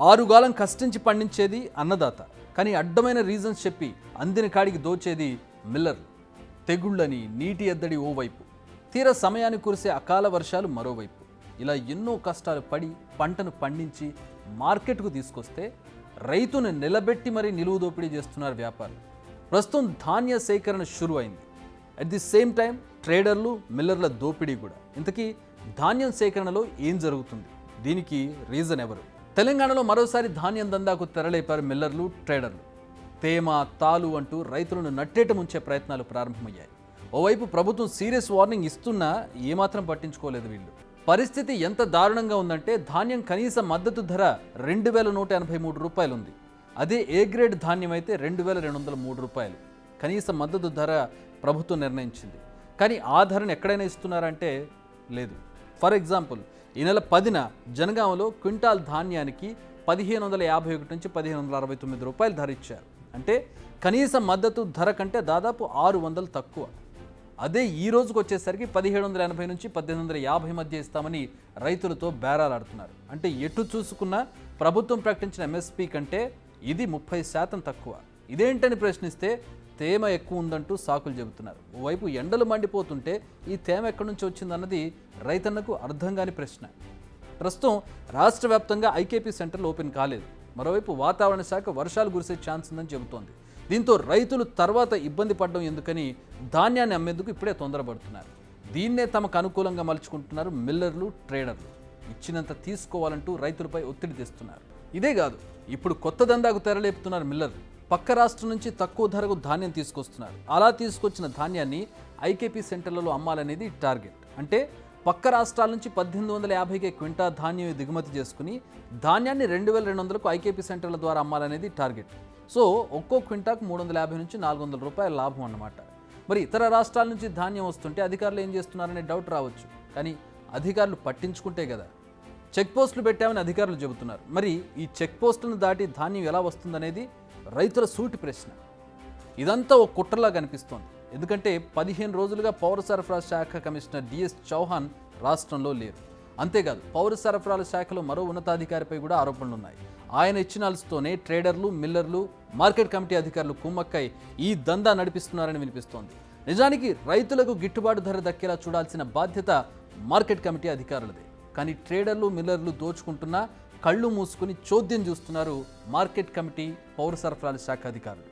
ఆరుగాలం కష్టించి పండించేది అన్నదాత, కానీ అడ్డమైన రీజన్స్ చెప్పి అందిన కాడికి దోచేది మిల్లర్లు. తెగుళ్ళని, నీటి ఎద్దడి ఓవైపు, తీర సమయానికి కురిసే అకాల వర్షాలు మరోవైపు, ఇలా ఎన్నో కష్టాలు పడి పంటను పండించి మార్కెట్కు తీసుకొస్తే రైతును నిలబెట్టి మరీ నిలువు దోపిడీ చేస్తున్నారు వ్యాపారులు. ప్రస్తుతం ధాన్య సేకరణ షురు అయింది. అట్ ది సేమ్ టైం ట్రేడర్లు, మిల్లర్ల దోపిడీ కూడా. ఇంతకీ ధాన్యం సేకరణలో ఏం జరుగుతుంది? దీనికి రీజన్ ఎవరు? తెలంగాణలో మరోసారి ధాన్యం దందాకు తెరలేపారు మిల్లర్లు, ట్రేడర్లు. తేమ, తాలు అంటూ రైతులను నట్టేట ముంచే ప్రయత్నాలు ప్రారంభమయ్యాయి. ఓవైపు ప్రభుత్వం సీరియస్ వార్నింగ్ ఇస్తున్నా ఏమాత్రం పట్టించుకోలేదు వీళ్ళు. పరిస్థితి ఎంత దారుణంగా ఉందంటే ధాన్యం కనీస మద్దతు ధర 2183 రూపాయలు ఉంది. అదే ఏ గ్రేడ్ ధాన్యం అయితే 2203 రూపాయలు కనీస మద్దతు ధర ప్రభుత్వం నిర్ణయించింది. కానీ ఆ ధరను ఎక్కడైనా ఇస్తున్నారంటే లేదు. ఫర్ ఎగ్జాంపుల్, ఈ నెల 10న జనగామలో క్వింటాల్ ధాన్యానికి 1551 నుంచి 1569 రూపాయలు ధర ఇచ్చారు. అంటే కనీస మద్దతు ధర కంటే దాదాపు 600 తక్కువ. అదే ఈ రోజుకు వచ్చేసరికి 1780 నుంచి 1850 మధ్య ఇస్తామని రైతులతో బేరాలాడుతున్నారు. అంటే ఎటు చూసుకున్నా ప్రభుత్వం ప్రకటించిన ఎంఎస్పీ కంటే ఇది 30% తక్కువ. ఇదేంటని ప్రశ్నిస్తే తేమ ఎక్కువ ఉందంటూ సాకులు చెబుతున్నారు. ఓవైపు ఎండలు మండిపోతుంటే ఈ తేమ ఎక్కడి నుంచి వచ్చిందన్నది రైతన్నకు అర్థం కాని ప్రశ్న. ప్రస్తుతం రాష్ట్ర వ్యాప్తంగా ఐకేపీ సెంటర్లు ఓపెన్ కాలేదు. మరోవైపు వాతావరణ శాఖ వర్షాలు కురిసే ఛాన్స్ ఉందని చెబుతోంది. దీంతో రైతులు తర్వాత ఇబ్బంది పడడం ఎందుకని ధాన్యాన్ని అమ్మేందుకు ఇప్పుడే తొందరపడుతున్నారు. దీన్నే తమకు అనుకూలంగా మలుచుకుంటున్నారు మిల్లర్లు, ట్రేడర్లు. ఇచ్చినంత తీసుకోవాలంటూ రైతులపై ఒత్తిడి తెస్తున్నారు. ఇదే కాదు, ఇప్పుడు కొత్త దందాకు తెరలేపుతున్నారు మిల్లర్లు. పక్క రాష్ట్రం నుంచి తక్కువ ధరకు ధాన్యం తీసుకొస్తున్నారు. అలా తీసుకొచ్చిన ధాన్యాన్ని ఐకేపీ సెంటర్లలో అమ్మాలనేది టార్గెట్. అంటే పక్క రాష్ట్రాల నుంచి 1850కే క్వింటా ధాన్యం దిగుమతి చేసుకుని ధాన్యాన్ని 2200కు ఐకేపీ సెంటర్ల ద్వారా అమ్మాలనేది టార్గెట్. సో ఒక్కో క్వింటాకు 350 నుంచి 400 రూపాయల లాభం అన్నమాట. మరి ఇతర రాష్ట్రాల నుంచి ధాన్యం వస్తుంటే అధికారులు ఏం చేస్తున్నారనే డౌట్ రావచ్చు. కానీ అధికారులు పట్టించుకుంటే కదా. చెక్ పోస్టులు పెట్టామని అధికారులు చెబుతున్నారు. మరి ఈ చెక్ పోస్టులను దాటి ధాన్యం ఎలా వస్తుందనేది రైతుల సూటి ప్రశ్న. ఇదంతా ఒక కుట్రలా కనిపిస్తోంది. ఎందుకంటే 15 రోజులుగా పౌర సరఫరా శాఖ కమిషనర్ డిఎస్ చౌహాన్ రాష్ట్రంలో లేరు. అంతేకాదు, పౌర సరఫరాల శాఖలో మరో ఉన్నతాధికారిపై కూడా ఆరోపణలున్నాయి. ఆయన ఇచ్చిన అలసుతోనే ట్రేడర్లు, మిల్లర్లు, మార్కెట్ కమిటీ అధికారులు కుమ్మక్కై ఈ దందా నడిపిస్తున్నారని వినిపిస్తోంది. నిజానికి రైతులకు గిట్టుబాటు ధర దక్కేలా చూడాల్సిన బాధ్యత మార్కెట్ కమిటీ అధికారులదే. కానీ ట్రేడర్లు, మిల్లర్లు దోచుకుంటున్నా కళ్ళు మూసుకుని చోద్యం చూస్తున్నారు మార్కెట్ కమిటీ, పౌర సరఫరాల శాఖ అధికారులు.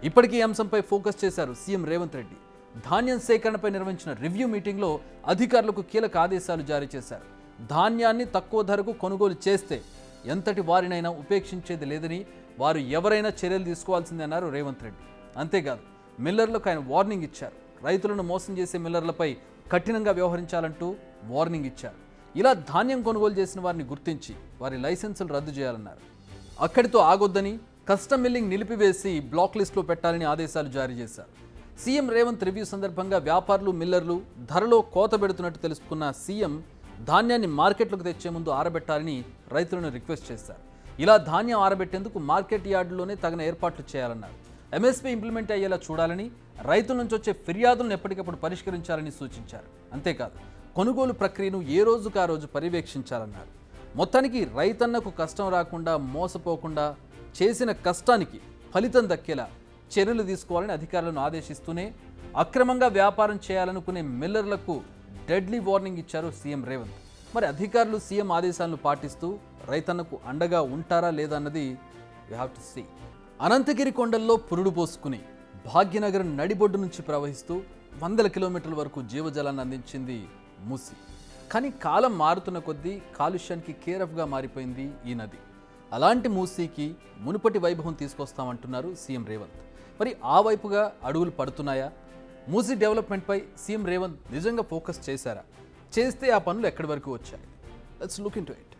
ఇప్పటికీ ఈ అంశంపై ఫోకస్ చేశారు సీఎం రేవంత్ రెడ్డి. ధాన్యం సేకరణపై నిర్వహించిన రివ్యూ మీటింగ్లో అధికారులకు కీలక ఆదేశాలు జారీ చేశారు. ధాన్యాన్ని తక్కువ ధరకు కొనుగోలు చేస్తే ఎంతటి వారినైనా ఉపేక్షించేది లేదని, వారు ఎవరైనా చర్యలు తీసుకోవాల్సిందే అన్నారు రేవంత్ రెడ్డి. అంతేకాదు, మిల్లర్లకు ఆయన వార్నింగ్ ఇచ్చారు. రైతులను మోసం చేసే మిల్లర్లపై కఠినంగా వ్యవహరించాలంటూ వార్నింగ్ ఇచ్చారు. ఇలా ధాన్యం కొనుగోలు చేసిన వారిని గుర్తించి వారి లైసెన్సులు రద్దు చేయాలన్నారు. అక్కడితో ఆగొద్దని కస్టమ్ మిల్లింగ్ నిలిపివేసి బ్లాక్ లిస్టులో పెట్టాలని ఆదేశాలు జారీ చేశారు. సీఎం రేవంత్ రివ్యూ సందర్భంగా వ్యాపారులు, మిల్లర్లు ధరలో కోత పెడుతున్నట్టు తెలుసుకున్న సీఎం ధాన్యాన్ని మార్కెట్లోకి తెచ్చే ముందు ఆరబెట్టాలని రైతులను రిక్వెస్ట్ చేశారు. ఇలా ధాన్యం ఆరబెట్టేందుకు మార్కెట్ యార్డులోనే తగిన ఏర్పాట్లు చేయాలన్నారు. ఎంఎస్పీ ఇంప్లిమెంట్ అయ్యేలా చూడాలని, రైతుల నుంచి వచ్చే ఫిర్యాదులను ఎప్పటికప్పుడు పరిష్కరించాలని సూచించారు. అంతేకాదు, కొనుగోలు ప్రక్రియను ఏ రోజుకు ఆ రోజు పర్యవేక్షించాలన్నారు. మొత్తానికి రైతన్నకు కష్టం రాకుండా, మోసపోకుండా, చేసిన కష్టానికి ఫలితం దక్కేలా చర్యలు తీసుకోవాలని అధికారులను ఆదేశిస్తూనే అక్రమంగా వ్యాపారం చేయాలనుకునే మిల్లర్లకు డెడ్లీ వార్నింగ్ ఇచ్చారు సీఎం రేవంత్. మరి అధికారులు సీఎం ఆదేశాలను పాటిస్తూ రైతన్నకు అండగా ఉంటారా లేదా అన్నది we have to see. Ananthagiri కొండల్లో పురుడు పోసుకుని భాగ్యనగరం నడిబొడ్డు నుంచి ప్రవహిస్తూ 100 కిలోమీటర్ల వరకు జీవజలాన్ని అందించింది మూసి. కానీ కాలం మారుతున్న కొద్దీ కాలుష్యానికి కేరఫ్గా మారిపోయింది ఈ నది. అలాంటి మూసీకి మునుపటి వైభవం తీసుకొస్తామంటున్నారు సీఎం రేవంత్. మరి ఆ వైపుగా అడుగులు పడుతున్నాయా? మూసీ డెవలప్మెంట్పై సీఎం రేవంత్ నిజంగా ఫోకస్ చేశారా? చేస్తే ఆ పనులు ఎక్కడి వరకు వచ్చాయి? Let's look into it.